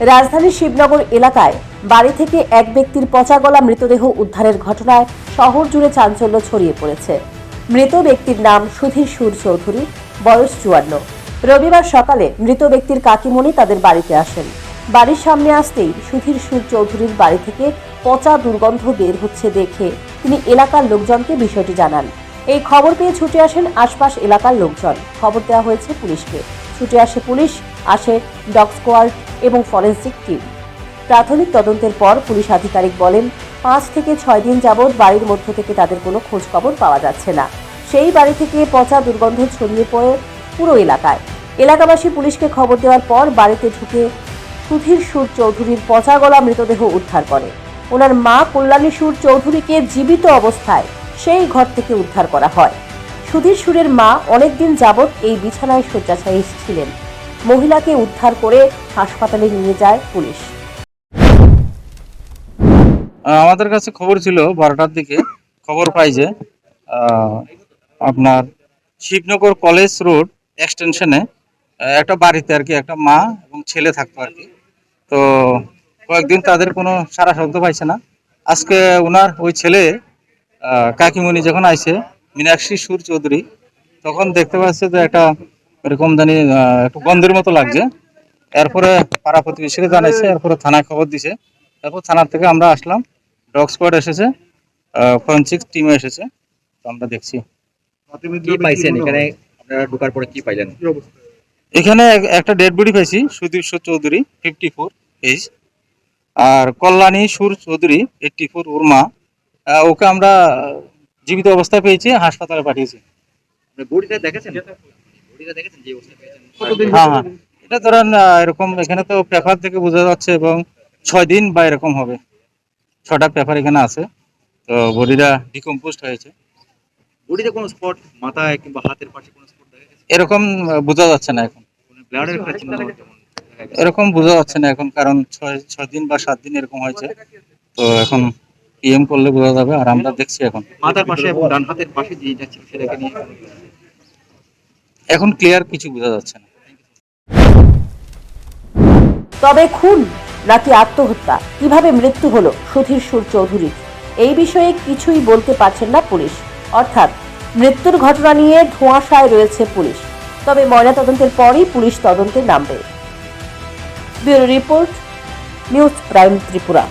রাজধানীর শিবনগর এলাকায় বাড়ি থেকে এক ব্যক্তির পচা গলা মৃতদেহ উদ্ধারের ঘটনায় শহর জুড়ে চাঞ্চল্য ছড়িয়ে পড়েছে। মৃত ব্যক্তির নাম সুধীর সুর চৌধুরী, বয়স 54। রবিবার সকালে মৃত ব্যক্তির কাকিমণি তাদের বাড়িতে আসেন। বাড়ির সামনে আসতেই সুধীর সুর চৌধুরীর বাড়ি থেকে পচা দুর্গন্ধ বের হচ্ছে দেখে তিনি এলাকার লোকজনকে বিষয়টি জানান। এই খবর পেয়ে ছুটে আসেন আশপাশ এলাকার লোকজন। খবর দেওয়া হয়েছে পুলিশকে। ছুটে আসে পুলিশ, আসে ডগ স্কোয়াড এবং ফরেনসিক টিম। প্রাথমিক তদন্তের পর পুলিশ আধিকারিক বলেন, 5 থেকে 6 দিন যাবৎ বাড়ির মধ্য থেকে তাদের কোনো খোঁজ খবর পাওয়া যাচ্ছে না। সেই বাড়ি থেকে পচা দুর্গন্ধ ছড়িয়ে পড়ে পুরো এলাকায়। এলাকাবাসী পুলিশকে খবর দেওয়ার পর বাড়িতে ঢুকে সুধীর সুর চৌধুরীর পচা গলা মৃতদেহ উদ্ধার করে। ওনার মা কল্যাণী সুর চৌধুরীকে জীবিত অবস্থায় সেই ঘর থেকে উদ্ধার করা হয়। সুধীর সুরের মা অনেকদিন যাবৎ এই বিছানায় শয্যাশায়ী ছিলেন। মহিলাকে উদ্ধার করে হাসপাতালে নিয়ে যায় পুলিশ। আমাদের কাছে খবর ছিল 12টার দিকে, খবর পাই যে আপনার শিবনগর কলেজ রোড এক্সটেনশনে একটা বাড়িতে আর কি একটা মা এবং ছেলে থাকতো আর কি। তো কয়েকদিন তাদের কোনো সারা শব্দ পাইছে না। আজকে ওনার ওই ছেলে কাকিমণি যখন আইছে, মীনাক্ষী সুর চৌধুরী, তখন দেখতে পাচ্ছে যে একটা এরকম জানি একটু গন্ধের মতো লাগছে। এরপরে পাড়া প্রতিবেশীকে জানাইছে, এরপরে থানায় খবর দিছে। তারপর থানার থেকে আমরা আসলাম, ডগ স্কোয়াড এসেছে, ফরেনসিক টিমও এসেছে। তো আমরা দেখছি কি পাইছেন এখানে, আপনারা ঢোকার পরে কি পাইলেন? এখানে একটা ডেড বডি পাইছি, সুধীর সুর চৌধুরী 54 এজ, আর কল্যাণী সুর চৌধুরী 84 ওর মা। ওকে আমরা জীবিত অবস্থায় পেয়েছি, হাসপাতালে পাঠিয়েছি। বডিটা দেখেছেন? বডিটা দেখেছেন যে অবস্থা পেয়েছেন? হ্যাঁ হ্যাঁ, এটা ধরেন এরকম এখানে তো পেপার থেকে বোঝা যাচ্ছে এবং 6 দিন বা এরকম হবে। 6টা পেপার এখানে আছে। তো বডিটা ডিকম্পোজড হয়েছে। বডিতে কোনো স্পট, মাথায় কিংবা হাতের পাশে কোনো স্পট দেখা গেছে? এরকম বোঝা যাচ্ছে না এখন, কোনো ব্লাডের একটা চিহ্ন তেমন দেখা গেছে? এরকম বোঝা যাচ্ছে না এখন, কারণ 6 দিন বা 7 দিন এরকম হয়েছে। তো এখন পিএম করলে বোঝা যাবে, আর আমরা দেখছি এখন। মাথার পাশে এবং ডান হাতের পাশে যে যাচ্ছে সেটাকে নিয়ে এখন ক্লিয়ার কিছু বোঝা যাচ্ছে না। তবে খুন নাকি আত্মহত্যা, কিভাবে মৃত্যু হলো সুধীর সুর চৌধুরীর, এই বিষয়ে কিছুই বলতে পারছেন না পুলিশ। অর্থাৎ মৃত্যুর ঘটনা নিয়ে ধোঁয়াশায় রয়েছে পুলিশ। তবে ময়নাতদন্তের পরই পুলিশ তদন্তে নামবে। Bureau report, news prime Tripura.